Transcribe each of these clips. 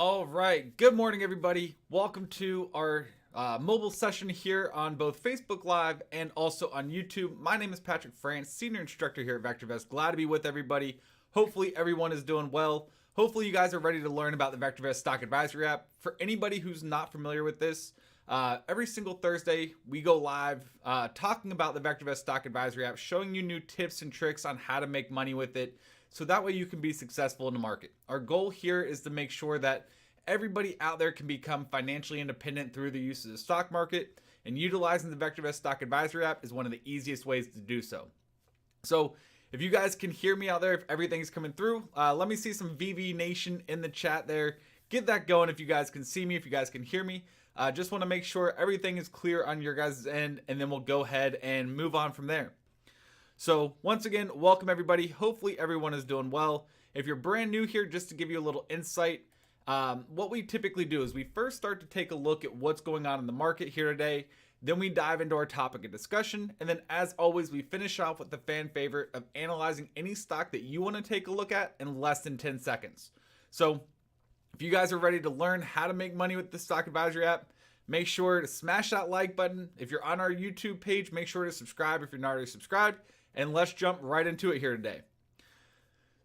All right. Good morning, everybody. Welcome to our mobile session here on both Facebook Live and also on YouTube. My name is Patrick France, Senior Instructor here at VectorVest. Glad to be with everybody. Hopefully everyone is doing well. Hopefully you guys are ready to learn about the VectorVest Stock Advisory app. For anybody who's not familiar with this, every single Thursday we go live talking about the VectorVest Stock Advisory app, showing you new tips and tricks on how to make money with it, so that way you can be successful in the market. Our goal here is to make sure that everybody out there can become financially independent through the use of the stock market, and utilizing the VectorVest Stock Advisory app is one of the easiest ways to do so. So if you guys can hear me out there, if everything's coming through, let me see some VV Nation in the chat there. Get that going if you guys can see me, if you guys can hear me. Just want to make sure everything is clear on your guys' end, and then we'll go ahead and move on from there. So once again, welcome everybody. Hopefully everyone is doing well. If you're brand new here, just to give you a little insight, what we typically do is we first start to take a look at what's going on in the market here today. Then we dive into our topic of discussion. And then as always, we finish off with the fan favorite of analyzing any stock that you want to take a look at in less than 10 seconds. So if you guys are ready to learn how to make money with the Stock Advisory app, make sure to smash that like button. If you're on our YouTube page, make sure to subscribe if you're not already subscribed. And let's jump right into it here today.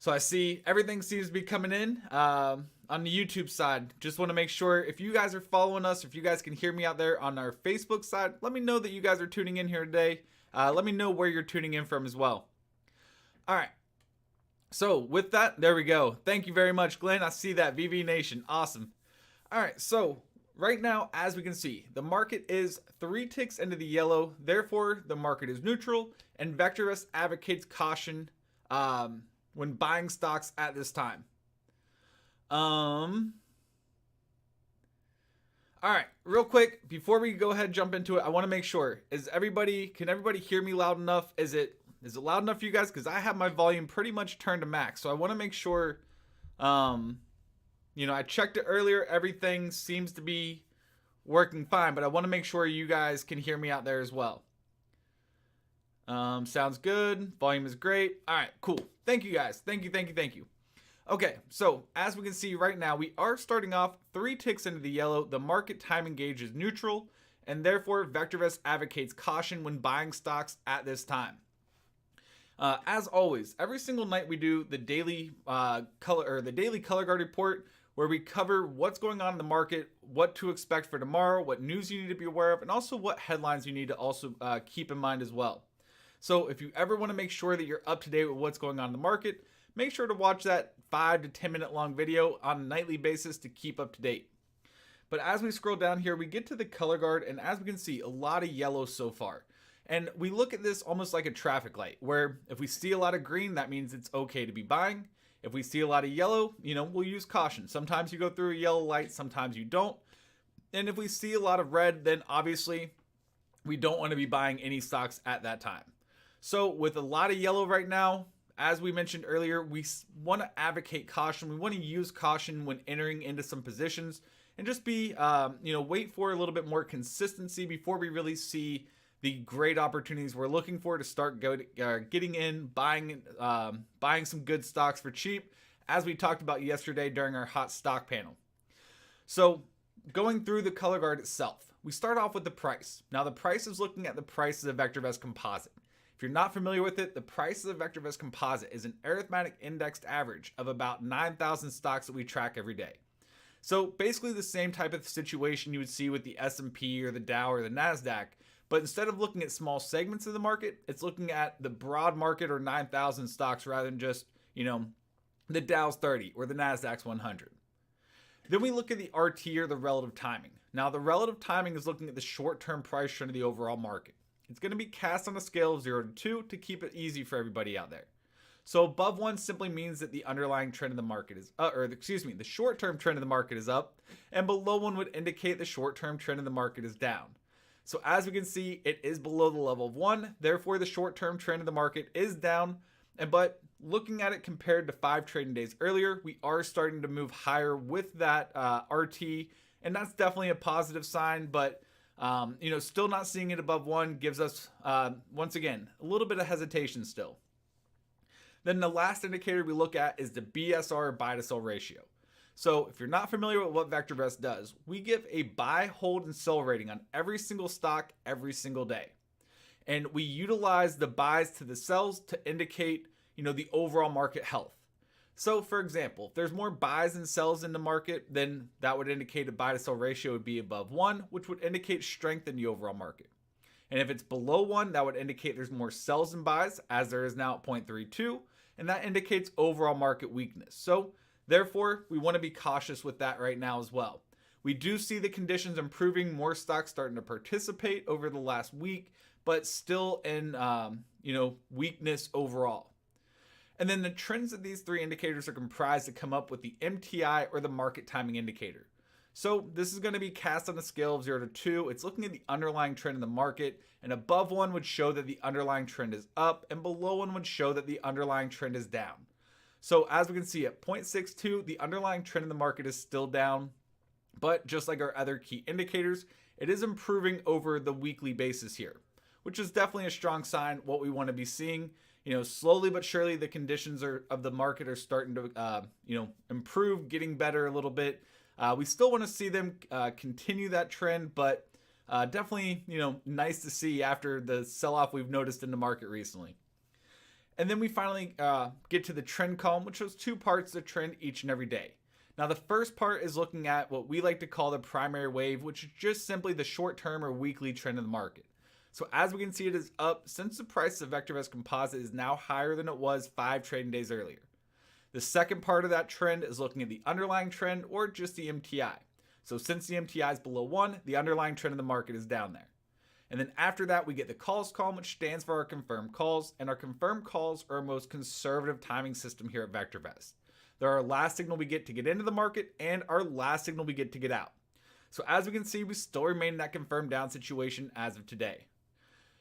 So I see everything seems to be coming in on the YouTube side. Just want to make sure if you guys are following us, if you guys can hear me out there on our Facebook side, let me know that you guys are tuning in here today. Let me know where you're tuning in from as well. All right. So with that, there we go. Thank you very much, Glenn. I see that. VV Nation. Awesome. All right. So right now, as we can see, the market is 3 ticks into the yellow. Therefore, the market is neutral, and VectorVest advocates caution when buying stocks at this time. All right, real quick, before we go ahead and jump into it, I want to make sure, can everybody hear me loud enough? Is it loud enough for you guys? Because I have my volume pretty much turned to max. So I want to make sure, I checked it earlier. Everything seems to be working fine, but I want to make sure you guys can hear me out there as well. Sounds good. Volume is great. All right, cool. Thank you guys. Thank you. Okay, so as we can see right now, we are starting off 3 ticks into the yellow. The market timing gauge is neutral, and therefore VectorVest advocates caution when buying stocks at this time. As always, every single night we do the daily color guard report, where we cover what's going on in the market, what to expect for tomorrow, what news you need to be aware of, and also what headlines you need to also keep in mind as well. So if you ever want to make sure that you're up to date with what's going on in the market, make sure to watch that 5 to 10 minute long video on a nightly basis to keep up to date. But as we scroll down here, we get to the color guard, and as we can see, a lot of yellow so far. And we look at this almost like a traffic light, where if we see a lot of green, that means it's okay to be buying. If we see a lot of yellow, we'll use caution. Sometimes you go through a yellow light, sometimes you don't. And if we see a lot of red, then obviously we don't want to be buying any stocks at that time. So with a lot of yellow right now, as we mentioned earlier, we want to advocate caution. We want to use caution when entering into some positions, and just be, wait for a little bit more consistency before we really see the great opportunities we're looking for to start getting in, buying some good stocks for cheap, as we talked about yesterday during our hot stock panel. So going through the color guard itself, we start off with the price. Now the price is looking at the price of the VectorVest composite. If you're not familiar with it, the price of the VectorVest composite is an arithmetic indexed average of about 9,000 stocks that we track every day. So basically the same type of situation you would see with the S&P or the Dow or the NASDAQ, but instead of looking at small segments of the market, it's looking at the broad market or 9,000 stocks rather than just, the Dow's 30 or the NASDAQ's 100. Then we look at the RT, or the relative timing. Now the relative timing is looking at the short-term price trend of the overall market. It's going to be cast on a scale of 0 to 2 to keep it easy for everybody out there. So above 1 simply means that the underlying trend of the market is, the short-term trend of the market is up, and below 1 would indicate the short-term trend of the market is down. So as we can see, it is below the level of 1, therefore the short-term trend of the market is down. But looking at it compared to 5 trading days earlier, we are starting to move higher with that RT, and that's definitely a positive sign. But still not seeing it above 1 gives us, once again, a little bit of hesitation still. Then the last indicator we look at is the BSR, buy to sell ratio. So if you're not familiar with what VectorVest does, we give a buy, hold, and sell rating on every single stock every single day. And we utilize the buys to the sells to indicate, the overall market health. So for example, if there's more buys and sells in the market, then that would indicate a buy to sell ratio would be above 1, which would indicate strength in the overall market. And if it's below 1, that would indicate there's more sells than buys, as there is now at 0.32, and that indicates overall market weakness. So therefore, we want to be cautious with that right now as well. We do see the conditions improving, more stocks starting to participate over the last week, but still in weakness overall. And then the trends of these three indicators are comprised to come up with the MTI, or the market timing indicator. So this is going to be cast on a scale of 0 to 2. It's looking at the underlying trend in the market, and above 1 would show that the underlying trend is up, and below 1 would show that the underlying trend is down. So as we can see at 0.62, the underlying trend in the market is still down, but just like our other key indicators, it is improving over the weekly basis here, which is definitely a strong sign what we want to be seeing. Slowly but surely the conditions of the market are starting to improve, getting better a little bit. We still want to see them continue that trend, but definitely nice to see after the sell-off we've noticed in the market recently. And then we finally get to the trend column, which shows two parts of the trend each and every day. Now the first part is looking at what we like to call the primary wave, which is just simply the short-term or weekly trend of the market. So as we can see, it is up since the price of VectorVest Composite is now higher than it was 5 trading days earlier. The second part of that trend is looking at the underlying trend, or just the MTI. So since the MTI is below 1, the underlying trend of the market is down there. And then after that, we get the calls column, which stands for our confirmed calls. And our confirmed calls are our most conservative timing system here at VectorVest. They're our last signal we get to get into the market and our last signal we get to get out. So as we can see, we still remain in that confirmed down situation as of today.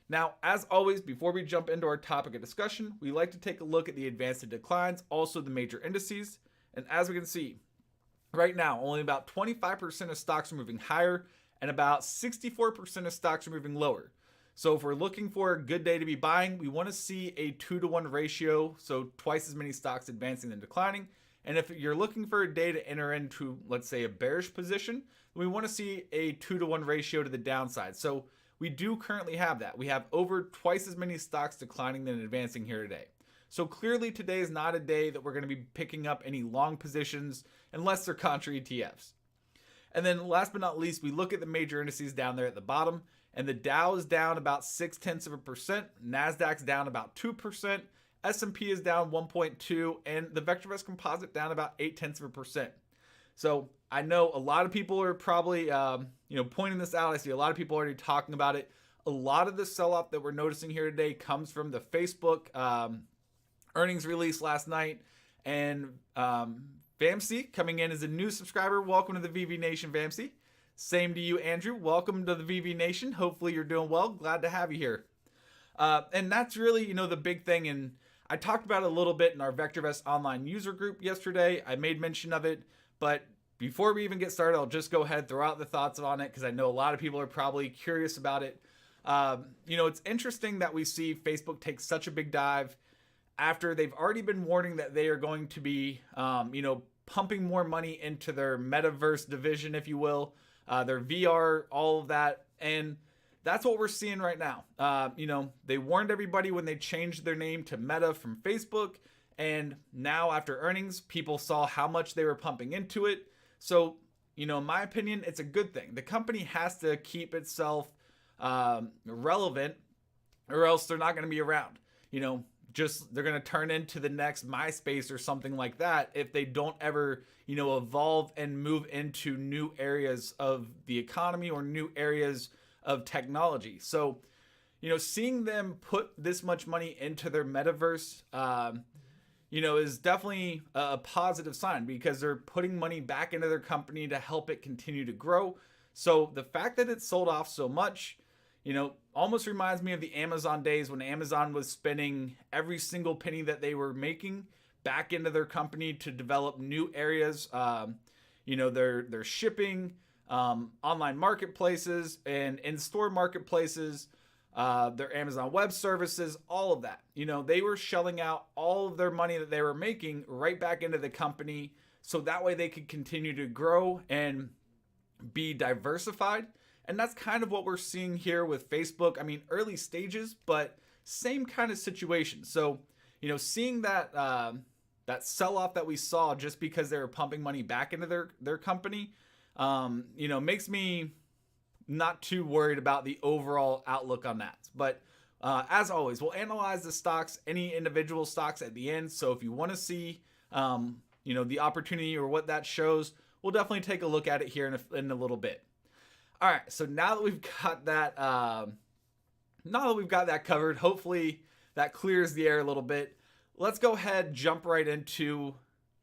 Now, as always, before we jump into our topic of discussion, we like to take a look at the advanced declines, also the major indices. And as we can see, right now, only about 25% of stocks are moving higher, and about 64% of stocks are moving lower. So if we're looking for a good day to be buying, we want to see a 2-to-1 ratio, so twice as many stocks advancing than declining. And if you're looking for a day to enter into, let's say, a bearish position, we want to see a 2-to-1 ratio to the downside. So we do currently have that. We have over twice as many stocks declining than advancing here today. So clearly today is not a day that we're going to be picking up any long positions unless they're contra ETFs. And then last but not least, we look at the major indices down there at the bottom, and the Dow is down about 0.6%, Nasdaq's down about 2%, S&P is down 1.2%, and the VectorVest Composite down about 0.8%. So I know a lot of people are probably pointing this out. I see a lot of people already talking about it. A lot of the sell-off that we're noticing here today comes from the Facebook earnings release last night, and Vamsi coming in as a new subscriber. Welcome to the VV Nation, Vamsi. Same to you, Andrew. Welcome to the VV Nation. Hopefully you're doing well. Glad to have you here. And that's really, the big thing. And I talked about it a little bit in our VectorVest online user group yesterday. I made mention of it, but before we even get started, I'll just go ahead and throw out the thoughts on it because I know a lot of people are probably curious about it. It's interesting that we see Facebook take such a big dive after they've already been warning that they are going to be, pumping more money into their metaverse division, if you will, their VR, all of that. And that's what we're seeing right now. They warned everybody when they changed their name to Meta from Facebook. And now after earnings, people saw how much they were pumping into it. So, in my opinion, it's a good thing. The company has to keep itself relevant, or else they're not going to be around. They're going to turn into the next MySpace or something like that if they don't ever, evolve and move into new areas of the economy or new areas of technology. So, seeing them put this much money into their metaverse, is definitely a positive sign because they're putting money back into their company to help it continue to grow. So the fact that it sold off so much, almost reminds me of the Amazon days when Amazon was spending every single penny that they were making back into their company to develop new areas, their shipping, online marketplaces and in-store marketplaces, their Amazon Web Services, all of that. They were shelling out all of their money that they were making right back into the company so that way they could continue to grow and be diversified. And that's kind of what we're seeing here with Facebook. I mean, early stages, but same kind of situation. So, seeing that that sell-off that we saw just because they were pumping money back into their company, makes me not too worried about the overall outlook on that. But as always, we'll analyze the stocks, any individual stocks at the end. So if you want to see, the opportunity or what that shows, we'll definitely take a look at it here in a little bit. All right, so now that we've got that, covered, hopefully that clears the air a little bit. Let's go ahead, jump right into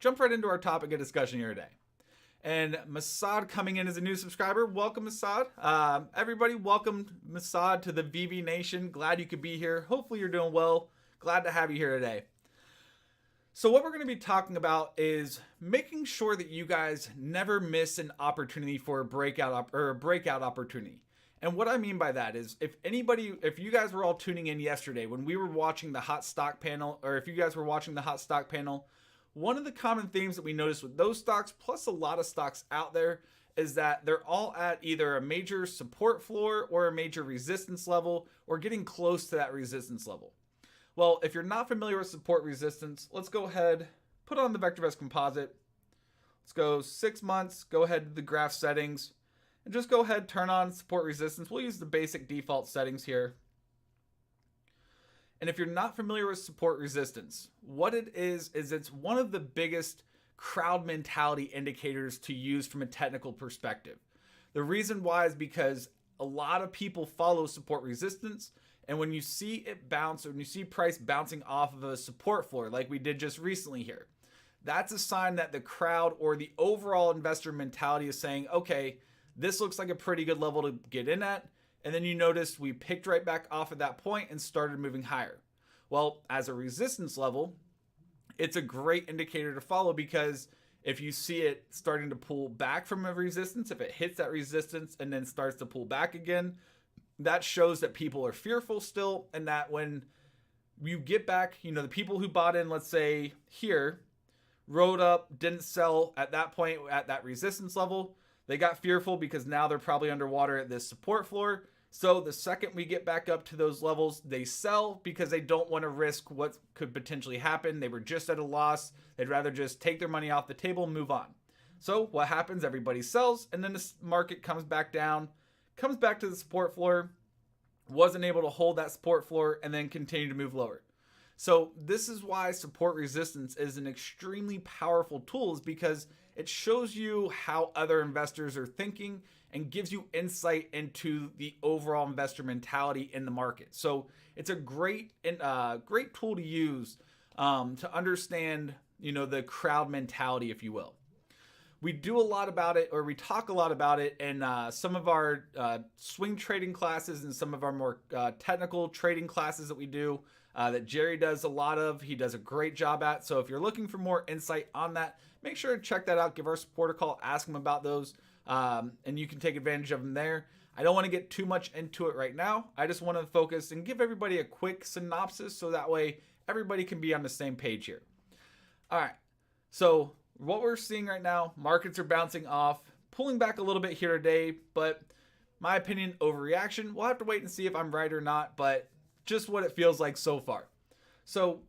our topic of discussion here today. And Masad coming in as a new subscriber. Welcome, Masad. Everybody, welcome Masad to the VV Nation. Glad you could be here. Hopefully you're doing well. Glad to have you here today. So what we're going to be talking about is making sure that you guys never miss an opportunity for a breakout opportunity. And what I mean by that is if you guys were all tuning in yesterday when we were watching the hot stock panel, or if you guys were watching the hot stock panel, one of the common themes that we noticed with those stocks, plus a lot of stocks out there, is that they're all at either a major support floor or a major resistance level, or getting close to that resistance level. Well, if you're not familiar with support resistance, let's go ahead, put on the VectorVest composite. Let's go 6 months, go ahead to the graph settings, and just go ahead, turn on support resistance. We'll use the basic default settings here. And if you're not familiar with support resistance, what it is it's one of the biggest crowd mentality indicators to use from a technical perspective. The reason why is because a lot of people follow support resistance, and when you see it bounce, or when you see price bouncing off of a support floor like we did just recently here, that's a sign that the crowd or the overall investor mentality is saying, okay, this looks like a pretty good level to get in at. And then you notice we picked right back off at that point and started moving higher. Well, as a resistance level, it's a great indicator to follow, because if you see it starting to pull back from a resistance, if it hits that resistance and then starts to pull back again, that shows that people are fearful still, and that when you get back, the people who bought in, let's say here, rode up, didn't sell at that point at that resistance level, they got fearful because now they're probably underwater at this support floor. So the second we get back up to those levels, they sell because they don't want to risk what could potentially happen. They were just at a loss. They'd rather just take their money off the table and move on. So what happens? Everybody sells, and then the market comes back down, comes back to the support floor, wasn't able to hold that support floor, and then continue to move lower. So this is why support resistance is an extremely powerful tool, is because it shows you how other investors are thinking and gives you insight into the overall investor mentality in the market. So it's a great tool to use to understand, the crowd mentality, if you will. We do a lot about it, or we talk a lot about it in some of our swing trading classes and some of our more technical trading classes that we do, that Jerry does a lot of. He does a great job at. So if you're looking for more insight on that, make sure to check that out. Give our support a call, ask them about those, and you can take advantage of them there. I don't want to get too much into it right now. I just want to focus and give everybody a quick synopsis, so that way everybody can be on the same page here. All right, so what we're seeing right now, markets are bouncing off, pulling back a little bit here today, but my opinion, overreaction. We'll have to wait and see if I'm right or not, but just what it feels like so far. So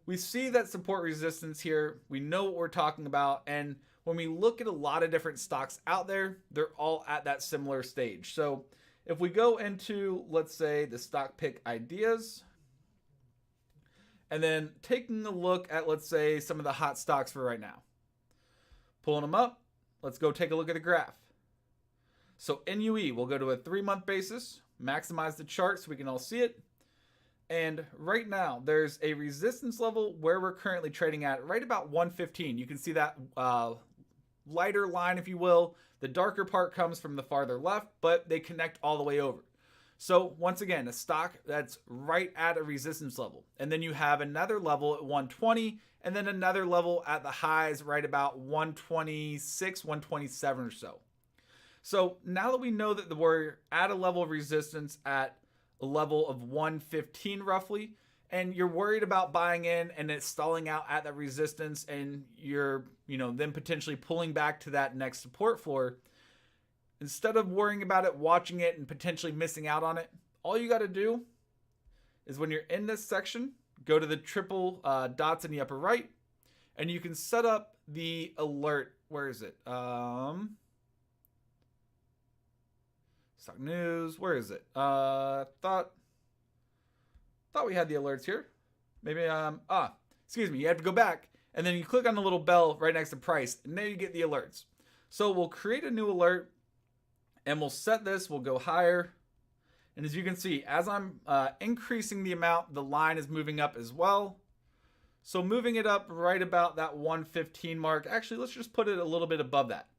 we see that support resistance here. We know what we're talking about. And when we look at a lot of different stocks out there, they're all at that similar stage. So if we go into, let's say, the stock pick ideas, and then taking a look at, let's say, some of the hot stocks for right now, pulling them up, let's go take a look at the graph. So NUE, we'll go to a 3-month basis, maximize the chart so we can all see it. And right now, there's a resistance level where we're currently trading at right about 115. You can see that lighter line, if you will. The darker part comes from the farther left, but they connect all the way over. So once again, a stock that's right at a resistance level. And then you have another level at 120, and then another level at the highs right about 126, 127 or so. So now that we know that we're at a level of resistance at a level of 115 roughly, and you're worried about buying in and it's stalling out at that resistance and you're, then potentially pulling back to that next support floor, instead of worrying about it, watching it, and potentially missing out on it, all you got to do is when you're in this section, go to the triple dots in the upper right, and you can set up the alert. Where is it? Stock news. Where is it? Thought we had the alerts here. Maybe, excuse me. You have to go back, and then you click on the little bell right next to price, and there you get the alerts. So we'll create a new alert, and we'll set this. We'll go higher. And as you can see, as I'm increasing the amount, the line is moving up as well. So moving it up right about that 115 mark. Actually, let's just put it a little bit above that.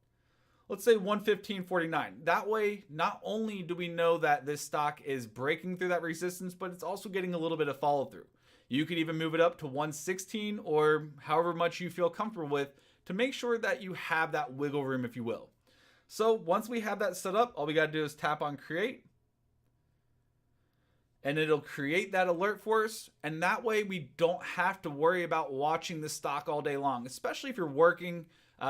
Let's say 115.49. That way, not only do we know that this stock is breaking through that resistance, but it's also getting a little bit of follow through. You could even move it up to 116 or however much you feel comfortable with to make sure that you have that wiggle room, if you will. So once we have that set up, all we got to do is tap on create, and it'll create that alert for us. And that way we don't have to worry about watching the stock all day long, especially if you're working,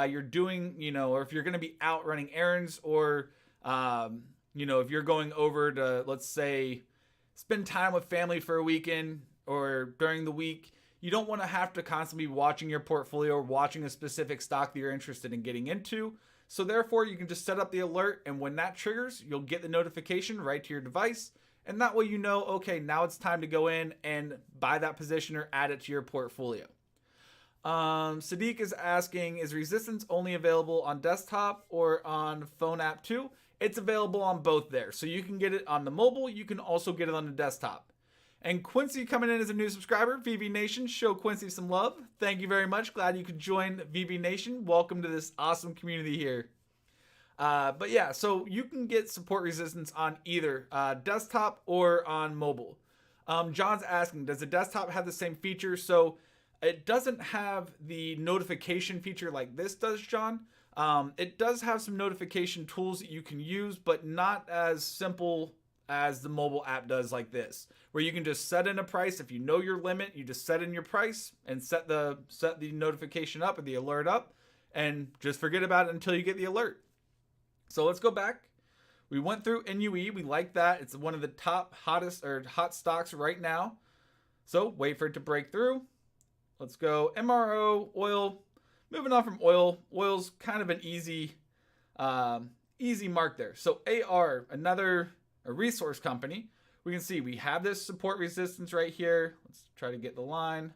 you're doing, or if you're going to be out running errands, or, if you're going over to, let's say, spend time with family for a weekend or during the week. You don't want to have to constantly be watching your portfolio or watching a specific stock that you're interested in getting into. So therefore, you can just set up the alert, and when that triggers, you'll get the notification right to your device. And that way okay, now it's time to go in and buy that position or add it to your portfolio. Sadiq is asking, is resistance only available on desktop or on phone app too? It's available on both there. So you can get it on the mobile. You can also get it on the desktop. And Quincy coming in as a new subscriber, VV Nation, show Quincy some love. Thank you very much. Glad you could join VV Nation. Welcome to this awesome community here. But yeah, so you can get support resistance on either desktop or on mobile. John's asking, does the desktop have the same feature? So it doesn't have the notification feature like this does, John. It does have some notification tools that you can use, but not as simple as the mobile app does like this, where you can just set in a price. If you know your limit, you just set in your price and set the notification up or the alert up, and just forget about it until you get the alert. So let's go back. We went through NUE. We like that. It's one of the top hot stocks right now. So wait for it to break through. Let's go MRO, oil. Moving on from oil. Oil's kind of an easy mark there. So AR, a resource company. We can see we have this support resistance right here. Let's try to get the line.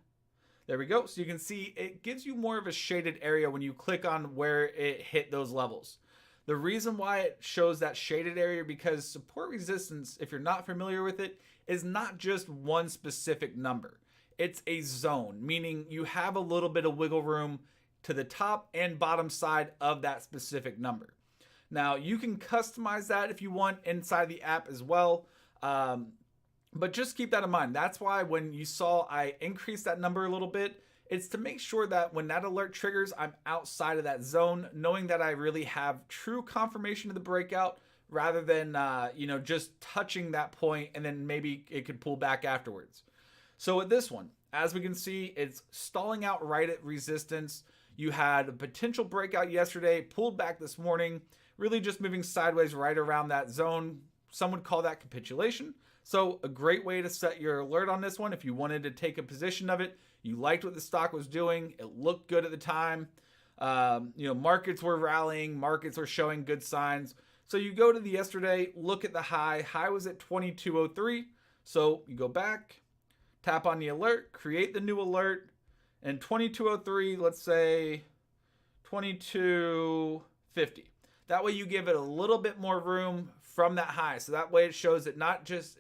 There we go. So you can see it gives you more of a shaded area when you click on where it hit those levels. The reason why it shows that shaded area, because support resistance, if you're not familiar with it, is not just one specific number. It's a zone, meaning you have a little bit of wiggle room to the top and bottom side of that specific number. Now, you can customize that if you want inside the app as well, but just keep that in mind. That's why when you saw I increased that number a little bit, it's to make sure that when that alert triggers, I'm outside of that zone, knowing that I really have true confirmation of the breakout rather than, just touching that point and then maybe it could pull back afterwards. So with this one, as we can see, it's stalling out right at resistance. You had a potential breakout yesterday, pulled back this morning, really just moving sideways right around that zone. Some would call that capitulation. So a great way to set your alert on this one, if you wanted to take a position of it, you liked what the stock was doing, it looked good at the time, markets were rallying, markets were showing good signs. So you go to the yesterday, look at the high was at 2203. So you go back, tap on the alert, create the new alert, and 2203, let's say 2250. That way you give it a little bit more room from that high. So that way it shows that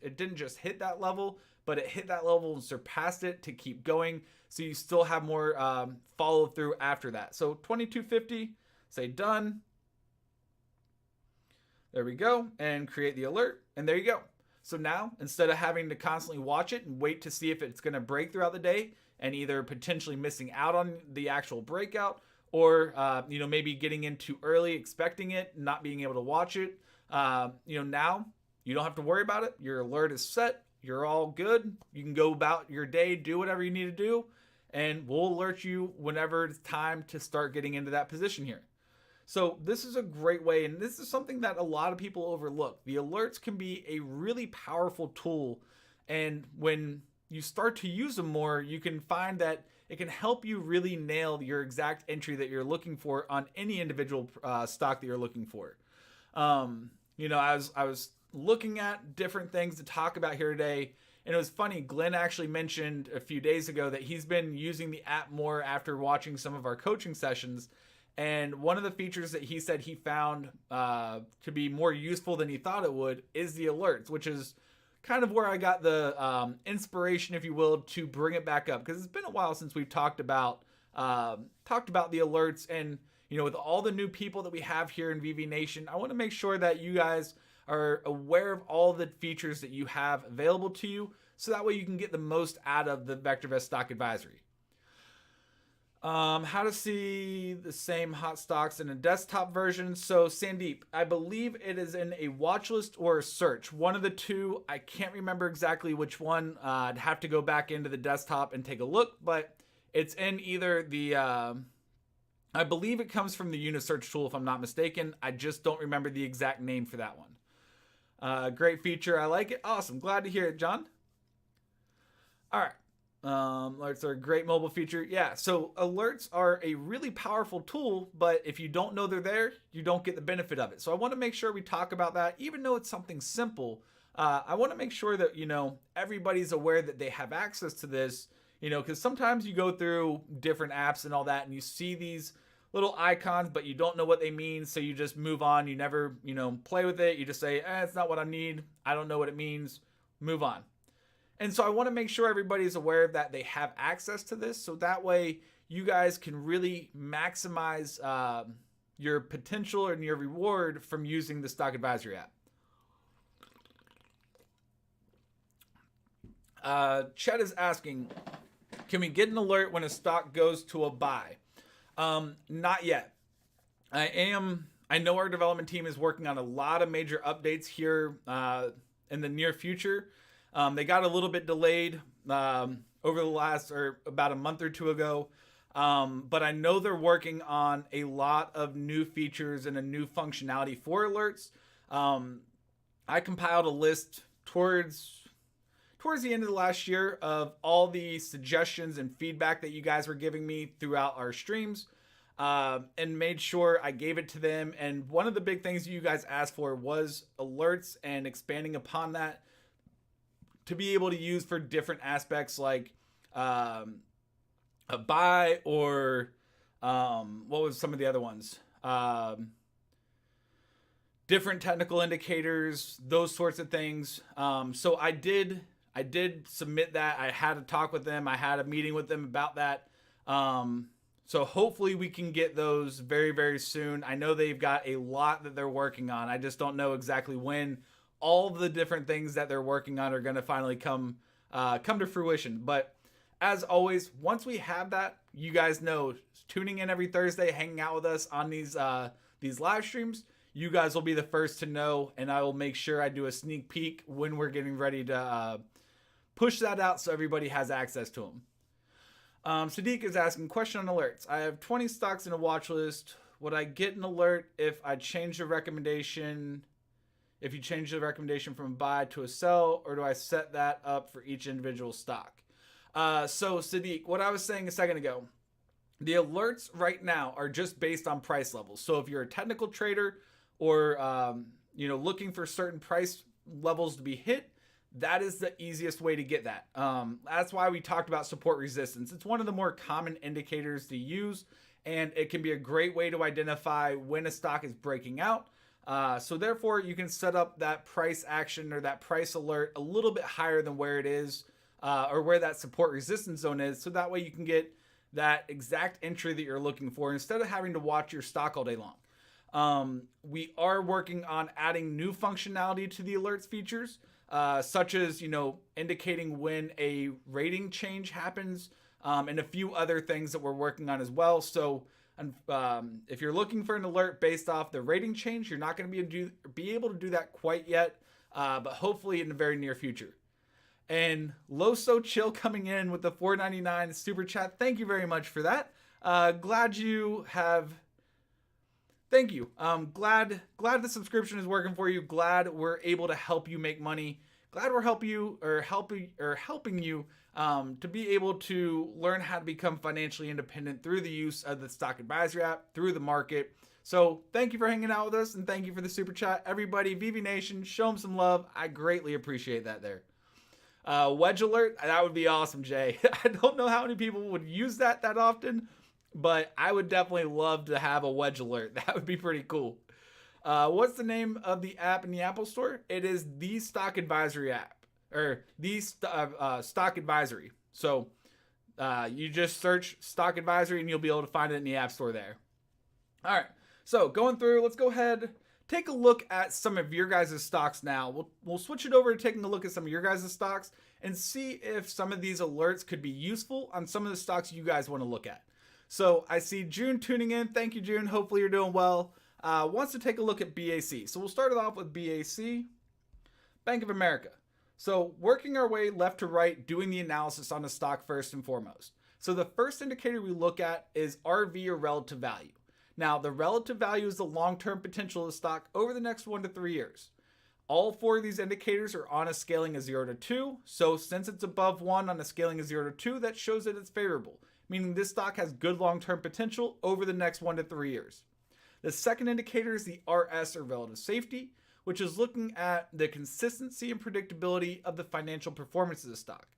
it didn't just hit that level, but it hit that level and surpassed it to keep going. So you still have more follow through after that. So 2250, say done. There we go. And create the alert. And there you go. So now, instead of having to constantly watch it and wait to see if it's going to break throughout the day and either potentially missing out on the actual breakout or, maybe getting in too early, expecting it, not being able to watch it, now you don't have to worry about it. Your alert is set. you're all good. You can go about your day, do whatever you need to do, and we'll alert you whenever it's time to start getting into that position here. So this is a great way, and this is something that a lot of people overlook. The alerts can be a really powerful tool, and when you start to use them more, you can find that it can help you really nail your exact entry that you're looking for on any individual stock that you're looking for. I was looking at different things to talk about here today, and it was funny. Glenn actually mentioned a few days ago that he's been using the app more after watching some of our coaching sessions. And one of the features that he said he found to be more useful than he thought it would is the alerts, which is kind of where I got the inspiration, if you will, to bring it back up, because it's been a while since we've talked about the alerts. And with all the new people that we have here in VV Nation, I want to make sure that you guys are aware of all the features that you have available to you, so that way you can get the most out of the VectorVest stock advisory. How to see the same hot stocks in a desktop version. So Sandeep, I believe it is in a watch list or a search. One of the two. I can't remember exactly which one. I'd have to go back into the desktop and take a look, but it's in either the, I believe it comes from the Unisearch tool if I'm not mistaken. I just don't remember the exact name for that one. Great feature. I like it. Awesome. Glad to hear it, John. All right. Alerts are a great mobile feature. Yeah, so alerts are a really powerful tool, but if you don't know they're there, you don't get the benefit of it. So I want to make sure we talk about that, even though it's something simple. I want to make sure that, everybody's aware that they have access to this, because sometimes you go through different apps and all that, and you see these little icons, but you don't know what they mean, so you just move on. You never, play with it. You just say, it's not what I need. I don't know what it means. Move on. And so I want to make sure everybody's aware of that, they have access to this, so that way you guys can really maximize your potential and your reward from using the stock advisory app. Chet is asking, can we get an alert when a stock goes to a buy? Not yet. I know our development team is working on a lot of major updates here in the near future. They got a little bit delayed over the last, or about a month or two ago. But I know they're working on a lot of new features and a new functionality for alerts. I compiled a list towards the end of the last year of all the suggestions and feedback that you guys were giving me throughout our streams, and made sure I gave it to them. And one of the big things you guys asked for was alerts and expanding upon that, to be able to use for different aspects like a buy, or what was some of the other ones? Different technical indicators, those sorts of things. So I did submit that. I had a talk with them. I had a meeting with them about that. So hopefully we can get those very, very soon. I know they've got a lot that they're working on. I just don't know exactly when all the different things that they're working on are going to finally come to fruition. But as always, once we have that, you guys know, tuning in every Thursday, hanging out with us on these live streams, you guys will be the first to know, and I will make sure I do a sneak peek when we're getting ready to push that out so everybody has access to them. Sadiq is asking, question on alerts. I have 20 stocks in a watch list. Would I get an alert if I change the recommendation? If you change the recommendation from a buy to a sell, or do I set that up for each individual stock? So Sadiq, what I was saying a second ago, the alerts right now are just based on price levels. So if you're a technical trader, or looking for certain price levels to be hit, that is the easiest way to get that. That's why we talked about support resistance. It's one of the more common indicators to use, and it can be a great way to identify when a stock is breaking out. So therefore, you can set up that price action or that price alert a little bit higher than where it is, or where that support resistance zone is. So that way you can get that exact entry that you're looking for instead of having to watch your stock all day long. We are working on adding new functionality to the alerts features, such as, indicating when a rating change happens, and a few other things that we're working on as well. So if you're looking for an alert based off the rating change, you're not going to be able to do that quite yet, but hopefully in the very near future. And Loso Chill coming in with the $4.99 super chat. Thank you very much for that. Glad you have. Thank you. Glad the subscription is working for you. Glad we're able to help you make money. Glad we're helping you to be able to learn how to become financially independent through the use of the Stock Advisory app, through the market. So thank you for hanging out with us, and thank you for the super chat. Everybody, VV Nation, show them some love. I greatly appreciate that there. Wedge alert, that would be awesome, Jay. I don't know how many people would use that often, but I would definitely love to have a wedge alert. That would be pretty cool. What's the name of the app in the Apple Store? It is the Stock Advisory app, or the Stock Advisory. So you just search Stock Advisory and you'll be able to find it in the App Store there. All right, so going through, let's go ahead, take a look at some of your guys' stocks now. We'll switch it over to taking a look at some of your guys' stocks and see if some of these alerts could be useful on some of the stocks you guys want to look at. So I see June tuning in. Thank you, June. Hopefully you're doing well. Wants to take a look at BAC. So we'll start it off with BAC, Bank of America. So working our way left to right, doing the analysis on the stock first and foremost. So the first indicator we look at is RV, or relative value. Now, the relative value is the long-term potential of the stock over the next 1 to 3 years. All 4 of these indicators are on a scaling of 0 to 2. So since it's above 1 on a scaling of 0 to 2, that shows that it's favorable, meaning this stock has good long-term potential over the next 1 to 3 years. The second indicator is the RS, or relative safety, which is looking at the consistency and predictability of the financial performance of the stock.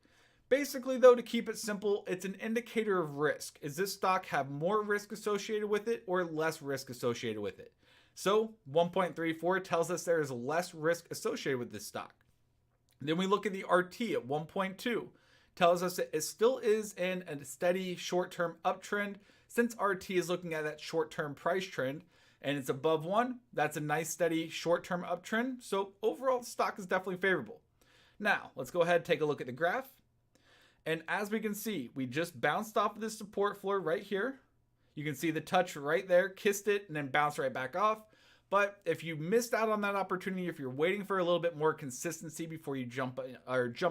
Basically, though, to keep it simple, it's an indicator of risk. Does this stock have more risk associated with it or less risk associated with it? So 1.34 tells us there is less risk associated with this stock. Then we look at the RT at 1.2. Tells us that it still is in a steady short-term uptrend. Since RT is looking at that short-term price trend and it's above 1, that's a nice steady short-term uptrend. So overall, the stock is definitely favorable. Now, let's go ahead and take a look at the graph. And as we can see, we just bounced off of this support floor right here. You can see the touch right there, kissed it, and then bounced right back off. But if you missed out on that opportunity, if you're waiting for a little bit more consistency before you jump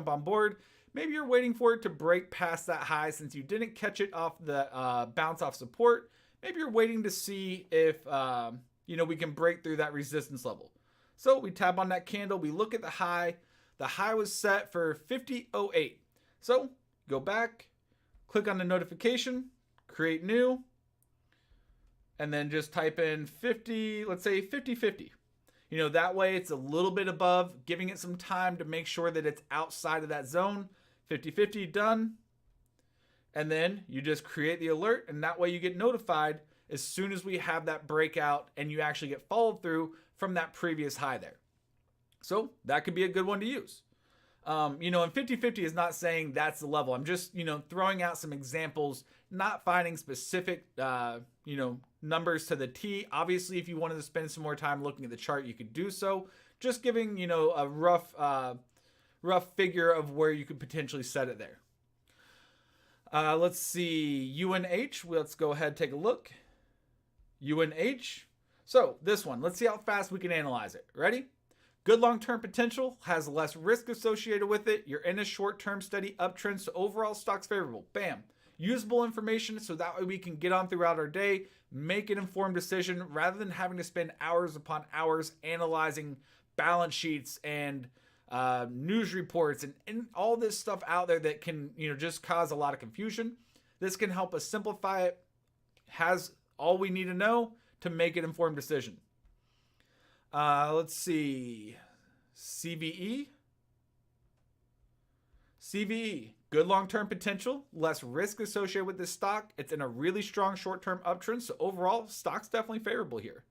on board, maybe you're waiting for it to break past that high since you didn't catch it off the bounce off support. Maybe you're waiting to see if we can break through that resistance level. So we tap on that candle, we look at the high. The high was set for 50.08. So go back, click on the notification, create new, and then just type in 50, let's say 50.50. That way it's a little bit above, giving it some time to make sure that it's outside of that zone. 50.50, done. And then you just create the alert, and that way you get notified as soon as we have that breakout and you actually get followed through from that previous high there. So that could be a good one to use. And 50-50 is not saying that's the level. I'm just, throwing out some examples, not finding specific, numbers to the T. Obviously, if you wanted to spend some more time looking at the chart, you could do so. Just giving, a rough figure of where you could potentially set it there. Let's see, UNH. Let's go ahead and take a look. UNH. So this one, let's see how fast we can analyze it. Ready? Good long-term potential, has less risk associated with it. You're in a short-term steady uptrend, so overall stock's favorable. Bam. Usable information, so that way we can get on throughout our day, make an informed decision rather than having to spend hours upon hours analyzing balance sheets and news reports and all this stuff out there that can just cause a lot of confusion. This can help us simplify it, has all we need to know to make an informed decision. Let's see, CVE, good long-term potential, less risk associated with this stock. It's in a really strong short-term uptrend, so overall, stock's definitely favorable here.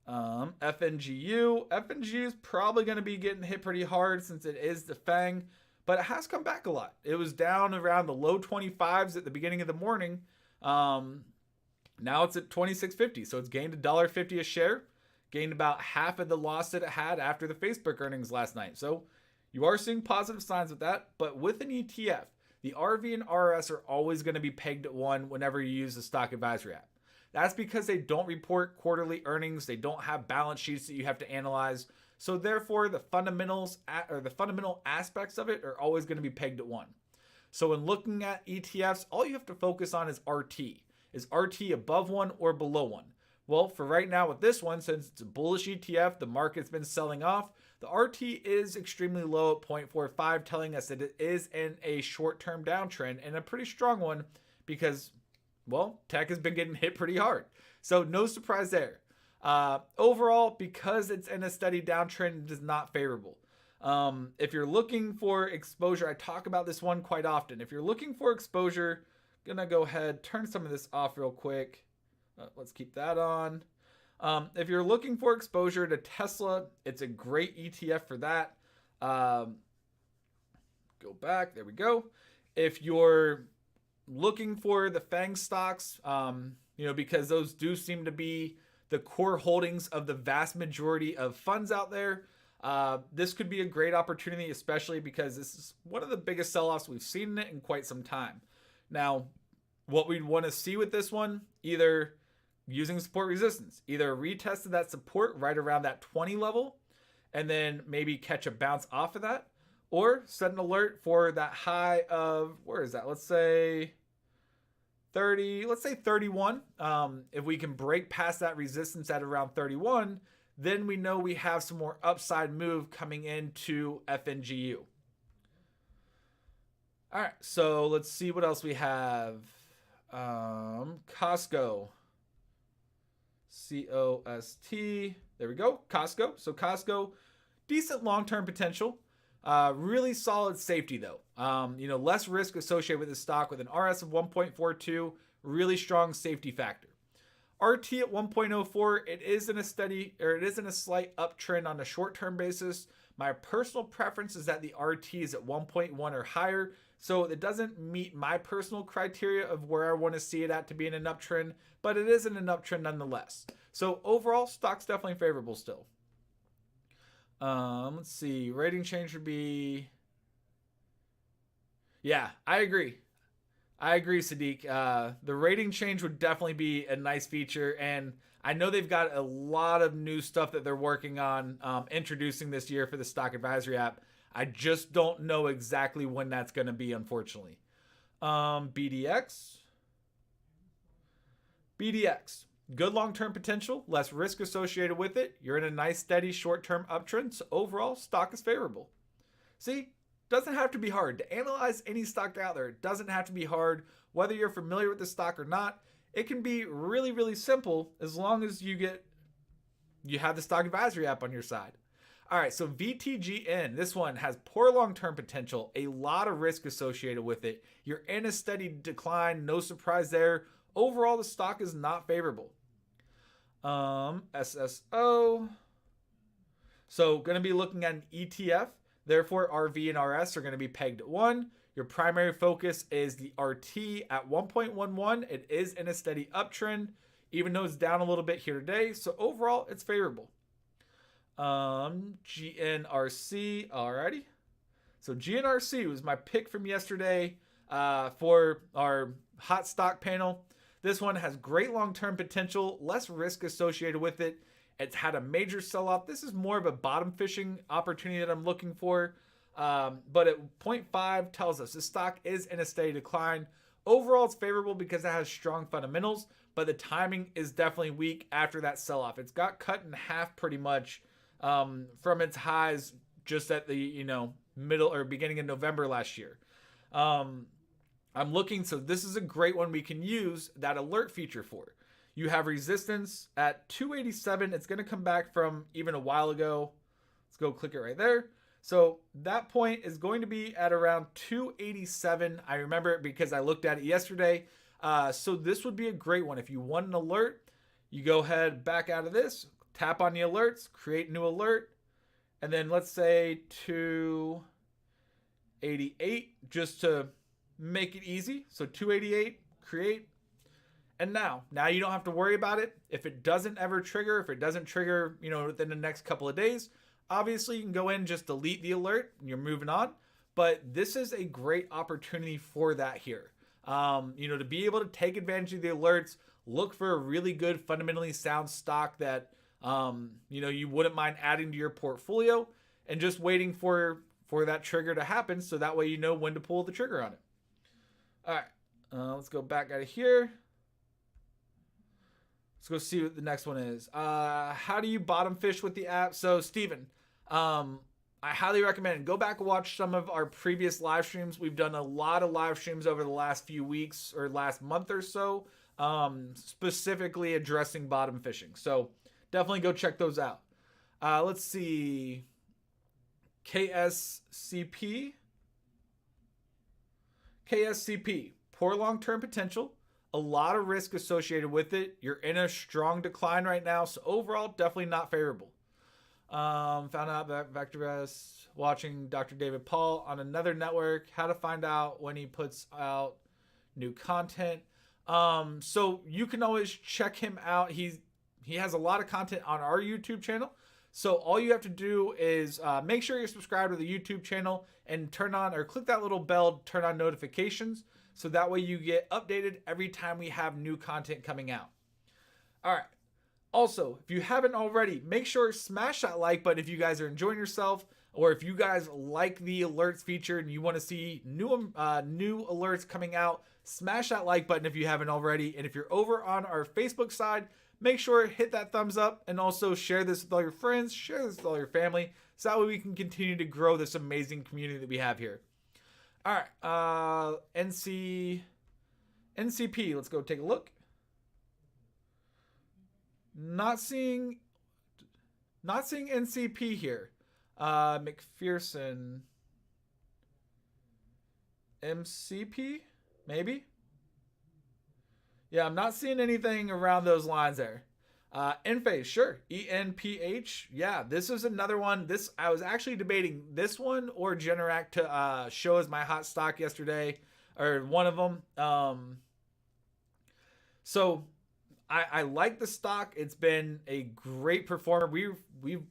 FNGU is probably going to be getting hit pretty hard since it is the FANG, but it has come back a lot. It was down around the low 25s at the beginning of the morning. Now it's at 26.50, so it's gained $1.50 a share. Gained about half of the loss that it had after the Facebook earnings last night. So you are seeing positive signs with that. But with an ETF, the RV and RS are always going to be pegged at 1 whenever you use the Stock Advisory app. That's because they don't report quarterly earnings. They don't have balance sheets that you have to analyze. So therefore, the fundamentals or the fundamental aspects of it are always going to be pegged at 1. So when looking at ETFs, all you have to focus on is RT. Is RT above 1 or below 1? Well, for right now with this one, since it's a bullish ETF, the market's been selling off, the RT is extremely low at 0.45, telling us that it is in a short-term downtrend, and a pretty strong one because, well, tech has been getting hit pretty hard. So no surprise there. Overall, because it's in a steady downtrend, it is not favorable. If you're looking for exposure, I talk about this one quite often. If you're looking for exposure, I'm gonna go ahead, turn some of this off real quick. Let's keep that on. If you're looking for exposure to Tesla, it's a great ETF for that. Go back, there we go. If you're looking for the FANG stocks, because those do seem to be the core holdings of the vast majority of funds out there, this could be a great opportunity, especially because this is one of the biggest sell-offs we've seen in it in quite some time. Now, what we'd want to see with this one, either using support resistance, either retested that support right around that 20 level and then maybe catch a bounce off of that, or set an alert for that high of, where is that? Let's say 30, let's say 31. If we can break past that resistance at around 31, then we know we have some more upside move coming into FNGU. All right, so let's see what else we have. Costco. COST. There we go. Costco. So Costco, decent long-term potential. Really solid safety though. Less risk associated with the stock with an RS of 1.42. Really strong safety factor. RT at 1.04. It is in a slight uptrend on a short-term basis. My personal preference is that the RT is at 1.1 or higher. So it doesn't meet my personal criteria of where I want to see it at to be in an uptrend, but it is in an uptrend nonetheless. So overall, stock's definitely favorable still. Let's see. Rating change would be... Yeah, I agree. Sadiq. The rating change would definitely be a nice feature, and I know they've got a lot of new stuff that they're working on introducing this year for the Stock Advisory app. I just don't know exactly when that's going to be, unfortunately. BDX. Good long-term potential, less risk associated with it. You're in a nice, steady, short-term uptrend. So overall, stock is favorable. See, doesn't have to be hard. To analyze any stock out there, it doesn't have to be hard. Whether you're familiar with the stock or not, it can be really, really simple as long as you have the Stock Advisory app on your side. All right, so VTGN, this one has poor long-term potential, a lot of risk associated with it. You're in a steady decline, no surprise there. Overall, the stock is not favorable. SSO. So going to be looking at an ETF. Therefore, RV and RS are going to be pegged at 1. Your primary focus is the RT at 1.11. It is in a steady uptrend, even though it's down a little bit here today. So overall, it's favorable. GNRC. Alrighty. So GNRC was my pick from yesterday for our hot stock panel. This one has great long-term potential, less risk associated with it. It's had a major sell-off. This is more of a bottom fishing opportunity that I'm looking for. But at 0.5 tells us this stock is in a steady decline. Overall, it's favorable because it has strong fundamentals, but the timing is definitely weak after that sell-off. It's got cut in half pretty much from its highs just at the middle or beginning of November last year. I'm looking, so this is a great one we can use that alert feature for. You have resistance at 287. It's going to come back from even a while ago. Let's go click it right there. So that point is going to be at around 287. I remember it because I looked at it yesterday. So this would be a great one. If you want an alert, you go ahead back out of this, tap on the alerts, create new alert, and then let's say 288 just to make it easy. So 288, create. And now you don't have to worry about it. If it doesn't trigger within the next couple of days, obviously you can go in and just delete the alert and you're moving on. But this is a great opportunity for that here. To be able to take advantage of the alerts, look for a really good fundamentally sound stock that You wouldn't mind adding to your portfolio and just waiting for that trigger to happen, so that way you know when to pull the trigger on it. All right, let's go back out of here. Let's go see what the next one is. How do you bottom fish with the app? So, Steven, I highly recommend go back and watch some of our previous live streams. We've done a lot of live streams over the last few weeks or last month or so, specifically addressing bottom fishing. So definitely go check those out. Let's see. KSCP, poor long-term potential, a lot of risk associated with it. You're in a strong decline right now, so overall, definitely not favorable. Found out that VectorVest, watching Dr. David Paul on another network, how to find out when he puts out new content. So you can always check him out. He has a lot of content on our YouTube channel. So all you have to do is make sure you're subscribed to the YouTube channel and turn on or click that little bell, turn on notifications. So that way you get updated every time we have new content coming out. All right. Also, if you haven't already, make sure smash that like button if you guys are enjoying yourself, or if you guys like the alerts feature and you want to see new alerts coming out, smash that like button if you haven't already. And if you're over on our Facebook side, make sure to hit that thumbs up and also share this with all your friends, share this with all your family, so that way we can continue to grow this amazing community that we have here. All right, NCP, let's go take a look. Not seeing NCP here. McPherson, MCP, maybe? Yeah, I'm not seeing anything around those lines there. Enphase, sure. ENPH. Yeah, this is another one. I was actually debating this one or Generac to show as my hot stock yesterday, or one of them. So I like the stock. It's been a great performer. We've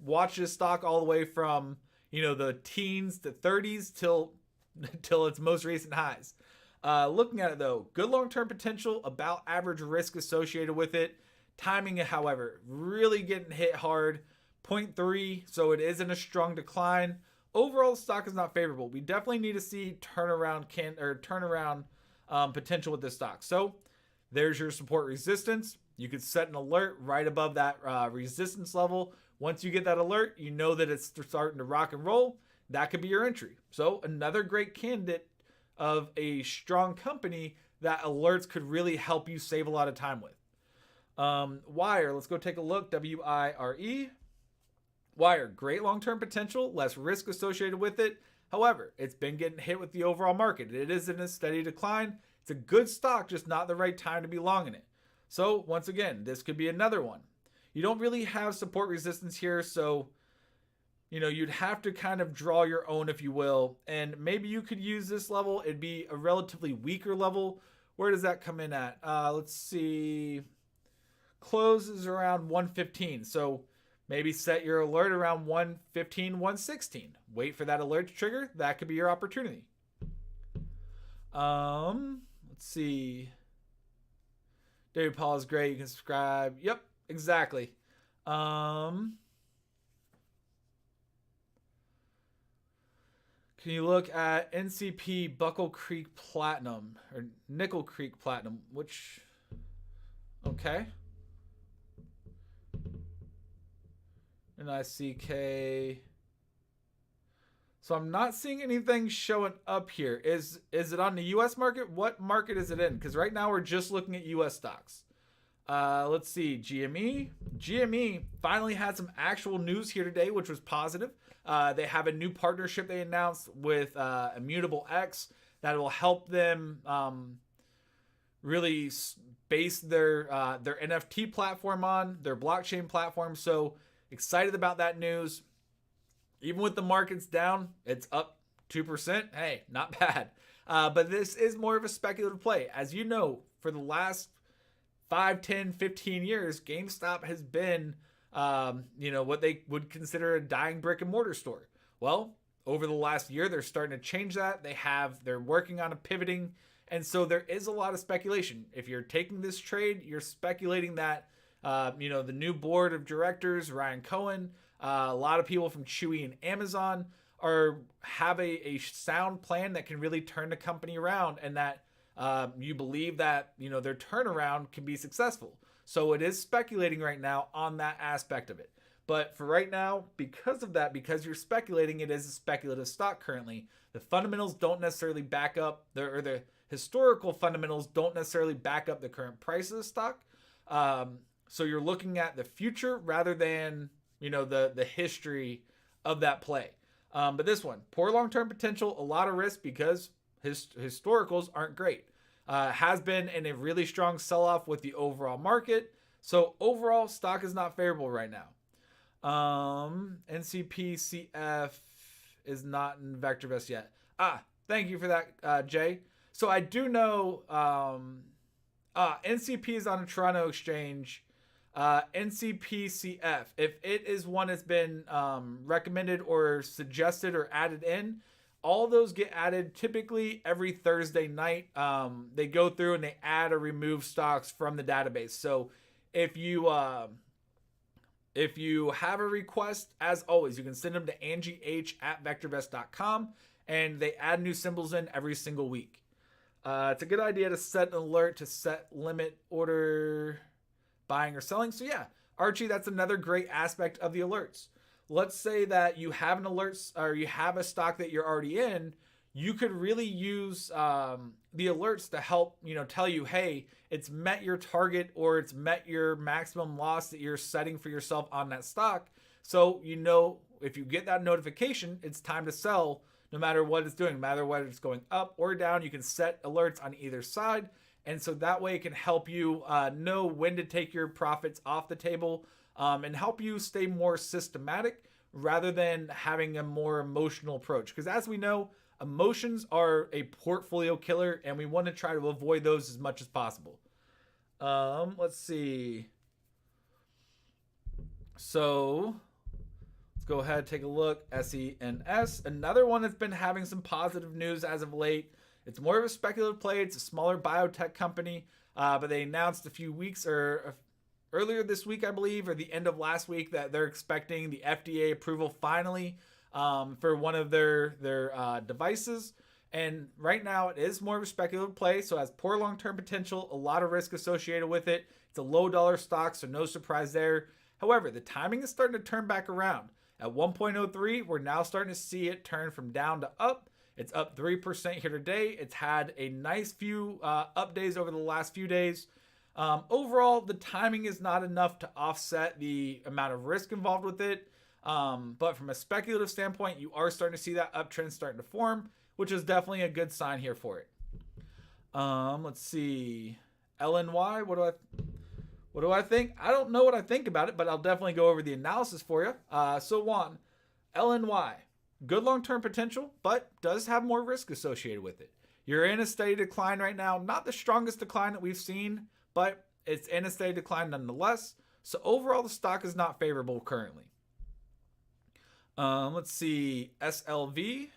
watched this stock all the way from the teens to 30s till its most recent highs. Looking at it though, good long-term potential, about average risk associated with it. Timing, however, really getting hit hard, 0.3, so it is in a strong decline. Overall, the stock is not favorable. We definitely need to see turnaround potential with this stock. So there's your support resistance. You could set an alert right above that resistance level. Once you get that alert, you know that it's starting to rock and roll. That could be your entry. So another great candidate of a strong company that alerts could really help you save a lot of time with. Wire, let's go take a look. WIRE. Wire, great long-term potential, less risk associated with it. However, it's been getting hit with the overall market. It is in a steady decline. It's a good stock, just not the right time to be long in it. So once again, this could be another one. You don't really have support resistance here, so you'd have to kind of draw your own, if you will, and maybe you could use this level. It'd be a relatively weaker level. Where does that come in at? Let's see. Close is around 115, so maybe set your alert around 115, 116. Wait for that alert to trigger. That could be your opportunity. Let's see. David Paul is great. You can subscribe. Yep, exactly. Can you look at NCP Buckle Creek Platinum or Nickel Creek Platinum? Which, okay. NICK. So I'm not seeing anything showing up here. Is it on the US market? What market is it in? Because right now we're just looking at US stocks. Let's see. GME. GME finally had some actual news here today, which was positive. They have a new partnership they announced with Immutable X that will help them really base their NFT platform on, their blockchain platform. So excited about that news. Even with the markets down, it's up 2%. Hey, not bad. But this is more of a speculative play. As you know, for the last 5, 10, 15 years, GameStop has been, what they would consider a dying brick and mortar store. Well, over the last year, they're starting to change that. They're working on a pivoting. And so there is a lot of speculation. If you're taking this trade, you're speculating that The new board of directors, Ryan Cohen, a lot of people from Chewy and Amazon have a sound plan that can really turn the company around, and that you believe that their turnaround can be successful. So it is speculating right now on that aspect of it. But for right now, because of that, because you're speculating, it is a speculative stock currently. The fundamentals don't necessarily back up, the historical fundamentals don't necessarily back up the current price of the stock. So you're looking at the future rather than the history of that play. But this one, poor long-term potential, a lot of risk because historicals aren't great. Has been in a really strong sell-off with the overall market. So overall, stock is not favorable right now. NCPCF is not in VectorVest yet. Thank you for that, Jay. So I do know NCP is on a Toronto exchange. NCPCF, if it is one that's been recommended or suggested or added in, all those get added typically every Thursday night. They go through and they add or remove stocks from the database. So if you have a request, as always, you can send them to angieh@vectorvest.com, and they add new symbols in every single week. It's a good idea to set an alert to set limit order buying or selling. So yeah, Archie, that's another great aspect of the alerts. Let's say that you have an alert or you have a stock that you're already in. You could really use the alerts to help, tell you, hey, it's met your target or it's met your maximum loss that you're setting for yourself on that stock. So, if you get that notification, it's time to sell no matter what it's doing, no matter whether it's going up or down. You can set alerts on either side. And so that way it can help you know when to take your profits off the table and help you stay more systematic rather than having a more emotional approach. Because as we know, emotions are a portfolio killer, and we want to try to avoid those as much as possible. Let's see. So let's go ahead and take a look. SENS, another one that's been having some positive news as of late. It's more of a speculative play. It's a smaller biotech company, but they announced a few weeks or earlier this week, I believe, or the end of last week, that they're expecting the FDA approval finally for one of their devices. And right now it is more of a speculative play, so it has poor long-term potential, a lot of risk associated with it. It's a low dollar stock, so no surprise there. However, the timing is starting to turn back around. At 1.03, we're now starting to see it turn from down to up. It's up 3% here today. It's had a nice few up days over the last few days. Overall, the timing is not enough to offset the amount of risk involved with it. But from a speculative standpoint, you are starting to see that uptrend starting to form, which is definitely a good sign here for it. Let's see. LNY, what do I think? I don't know what I think about it, but I'll definitely go over the analysis for you. So Juan, LNY, good long-term potential, but does have more risk associated with it. You're in a steady decline right now. Not the strongest decline that we've seen, but it's in a steady decline nonetheless. So overall, the stock is not favorable currently. Let's see. SLV.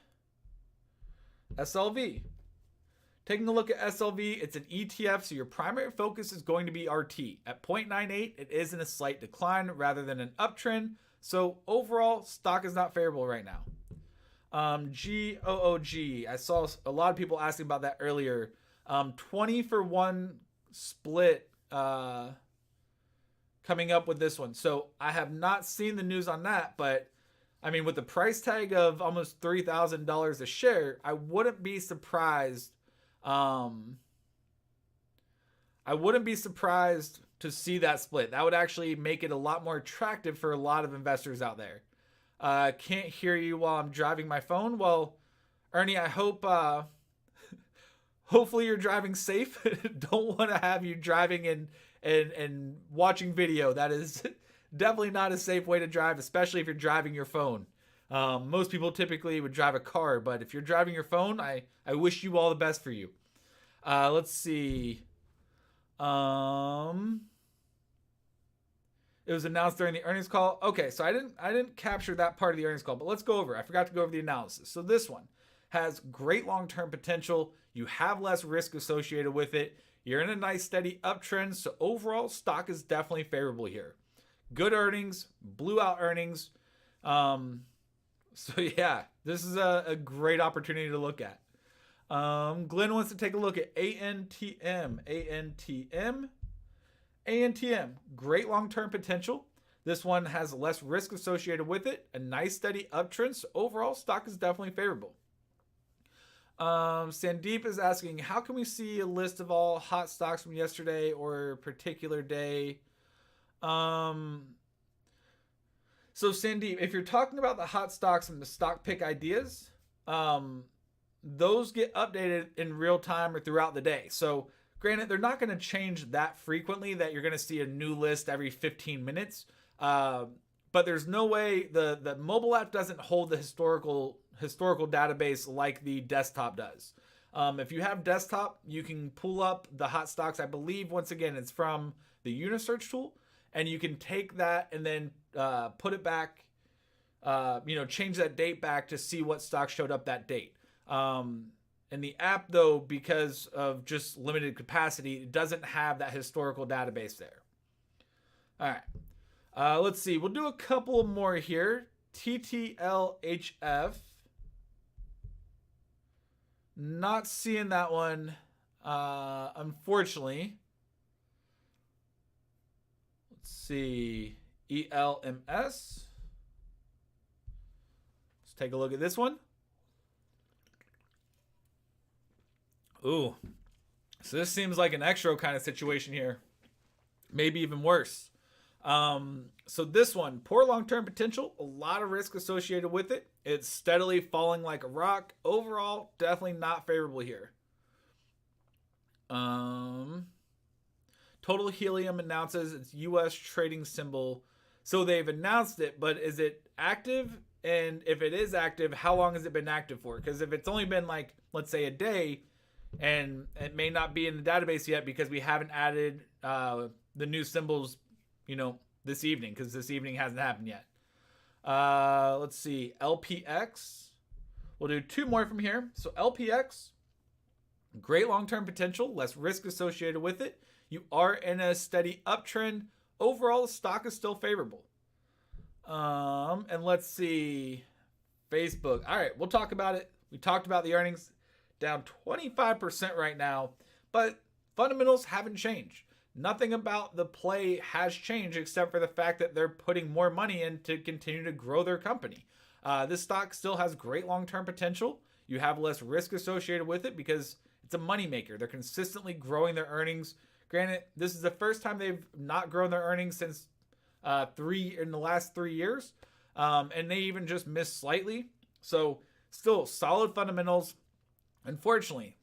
Taking a look at SLV, it's an ETF, so your primary focus is going to be RT. At 0.98, it is in a slight decline rather than an uptrend. So overall, stock is not favorable right now. GOOG, I saw a lot of people asking about that earlier. 20-for-1 split coming up with this one. So I have not seen the news on that, but I mean, with the price tag of almost $3,000 a share, I wouldn't be surprised. I wouldn't be surprised to see that split. That would actually make it a lot more attractive for a lot of investors out there. Can't hear you while I'm driving my phone. Well, Ernie, I hope, hopefully you're driving safe. Don't want to have you driving and watching video. That is definitely not a safe way to drive, especially if you're driving your phone. Most people typically would drive a car, but if you're driving your phone, I wish you all the best for you. Let's see. It was announced during the earnings call. Okay, so I didn't capture that part of the earnings call, but let's go over. I forgot to go over the analysis. So this one has great long-term potential. You have less risk associated with it. You're in a nice steady uptrend. So overall, stock is definitely favorable here. Good earnings, blew out earnings. So yeah, this is a great opportunity to look at. Glenn wants to take a look at ANTM. ANTM, great long-term potential. This one has less risk associated with it. A nice steady uptrend. So overall, stock is definitely favorable. Sandeep is asking, how can we see a list of all hot stocks from yesterday or a particular day? So Sandeep, if you're talking about the hot stocks and the stock pick ideas, those get updated in real time or throughout the day. So granted, they're not going to change that frequently that you're going to see a new list every 15 minutes. But there's no way the mobile app doesn't hold the historical database like the desktop does. If you have desktop, you can pull up the hot stocks. I believe, once again, it's from the Unisearch tool, and you can take that and then put it back, change that date back to see what stock showed up that date. And the app, though, because of just limited capacity, it doesn't have that historical database there. All right. Let's see. We'll do a couple more here. TTLHF. Not seeing that one, unfortunately. Let's see. ELMS. Let's take a look at this one. Ooh. So this seems like an extra kind of situation here. Maybe even worse. So this one, poor long-term potential, a lot of risk associated with it. It's steadily falling like a rock. Overall, definitely not favorable here. Total Helium announces its US trading symbol. So they've announced it, but is it active? And if it is active, how long has it been active for? Because if it's only been like, let's say, a day, and it may not be in the database yet because we haven't added the new symbols, this evening, because this evening hasn't happened yet. Let's see. LPX. We'll do two more from here. So LPX, great long-term potential, less risk associated with it. You are in a steady uptrend. Overall, the stock is still favorable. And let's see. Facebook. All right, we'll talk about it. We talked about the earnings. Down 25% right now, but fundamentals haven't changed. Nothing about the play has changed except for the fact that they're putting more money in to continue to grow their company. This stock still has great long-term potential. You have less risk associated with it because it's a moneymaker. They're consistently growing their earnings. Granted, this is the first time they've not grown their earnings since in the last 3 years, and they even just missed slightly. So still solid fundamentals. Unfortunately,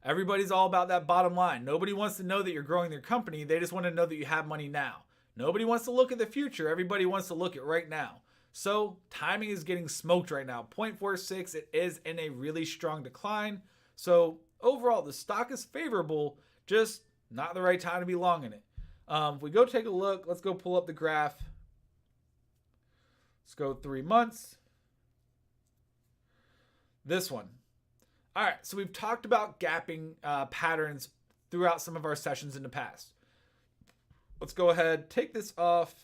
everybody's all about that bottom line. Nobody wants to know that you're growing their company. They just want to know that you have money now. Nobody wants to look at the future. Everybody wants to look at right now. So timing is getting smoked right now. 0.46, it is in a really strong decline. So overall, the stock is favorable, just not the right time to be long in it. If we go take a look, let's go pull up the graph. Let's go 3 months. This one. All right, so we've talked about gapping patterns throughout some of our sessions in the past. Let's go ahead, take this off,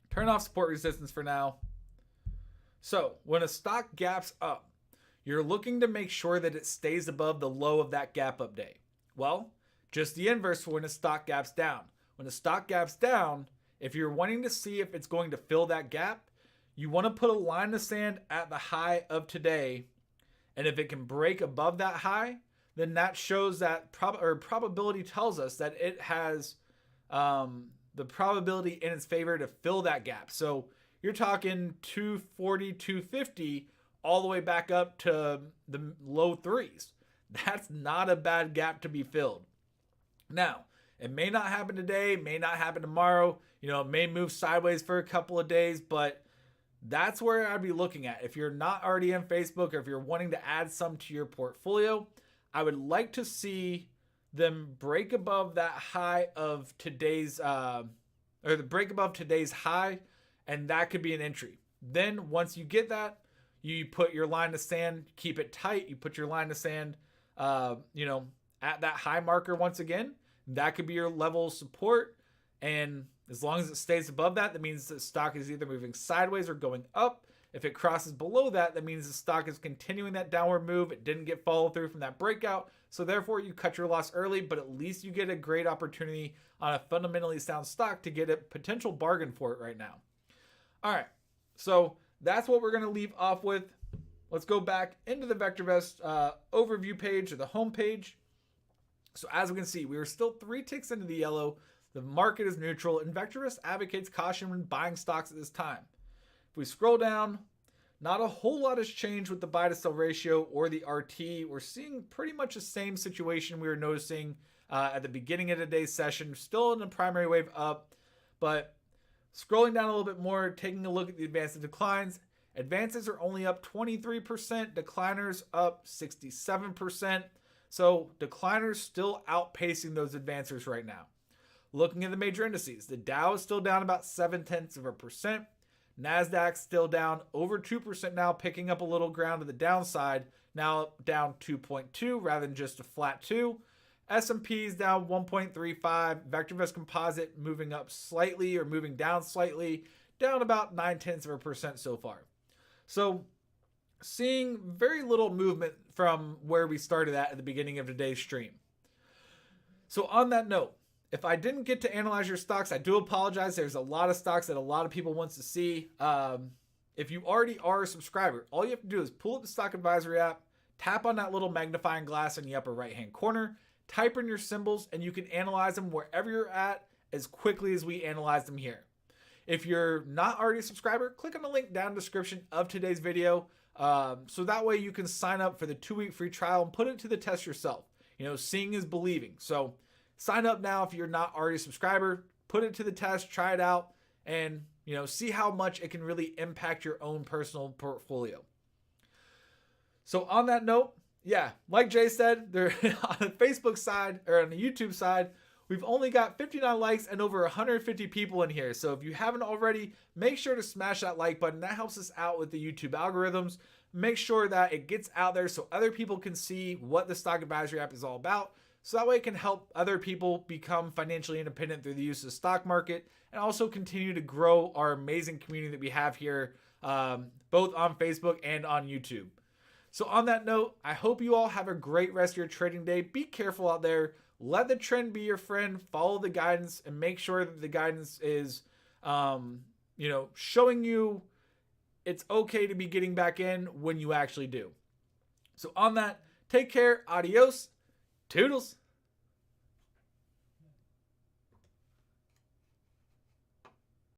turn off support resistance for now. So when a stock gaps up, you're looking to make sure that it stays above the low of that gap up day. Well, just the inverse for when a stock gaps down. When a stock gaps down, if you're wanting to see if it's going to fill that gap, you want to put a line in the sand at the high of today. And if it can break above that high, then that shows that probability tells us that it has the probability in its favor to fill that gap. So you're talking 240, 250 all the way back up to the low threes. That's not a bad gap to be filled. Now, it may not happen today, may not happen tomorrow. It may move sideways for a couple of days, but that's where I'd be looking at. If you're not already in Facebook or if you're wanting to add some to your portfolio, I would like to see them break above that high of today's, break above today's high, and that could be an entry. Then once you get that, you put your line of sand, keep it tight. You put your line of sand, at that high marker once again, that could be your level of support. And as long as it stays above that, that means the stock is either moving sideways or going up. If it crosses below that, that means the stock is continuing that downward move. It didn't get follow through from that breakout. So therefore you cut your loss early, but at least you get a great opportunity on a fundamentally sound stock to get a potential bargain for it right now. All right, so that's what we're going to leave off with. Let's go back into the VectorVest overview page or the home page. So as we can see, we are still 3 ticks into the yellow. The market is neutral, and VectorVest advocates caution when buying stocks at this time. If we scroll down, not a whole lot has changed with the buy to sell ratio or the RT. We're seeing pretty much the same situation we were noticing at the beginning of today's session, still in the primary wave up, but scrolling down a little bit more, taking a look at the advances and declines. Advances are only up 23%, decliners up 67%. So decliners still outpacing those advancers right now. Looking at the major indices, the Dow is still down about 0.7%. NASDAQ still down over 2% now, picking up a little ground to the downside, now down 2.2 rather than just a flat 2. S&P is down 1.35. VectorVest Composite moving up slightly or moving down slightly, down about 0.9% so far. So seeing very little movement from where we started at the beginning of today's stream. So on that note, if I didn't get to analyze your stocks, I do apologize. There's a lot of stocks that a lot of people wants to see. If you already are a subscriber, all you have to do is pull up the Stock Advisory app, tap on that little magnifying glass in the upper right-hand corner, type in your symbols, and you can analyze them wherever you're at as quickly as we analyze them here. If you're not already a subscriber, click on the link down in the description of today's video. So that way you can sign up for the 2-week free trial and put it to the test yourself. You know, seeing is believing. So sign up now if you're not already a subscriber, put it to the test, try it out, and see how much it can really impact your own personal portfolio. So on that note, yeah, like Jay said, they're on the Facebook side or on the YouTube side, we've only got 59 likes and over 150 people in here. So if you haven't already, make sure to smash that like button. That helps us out with the YouTube algorithms. Make sure that it gets out there so other people can see what the Stock Advisory app is all about. So that way it can help other people become financially independent through the use of the stock market and also continue to grow our amazing community that we have here, both on Facebook and on YouTube. So on that note, I hope you all have a great rest of your trading day. Be careful out there. Let the trend be your friend. Follow the guidance and make sure that the guidance is, showing you it's okay to be getting back in when you actually do. So on that, take care. Adios. Toodles.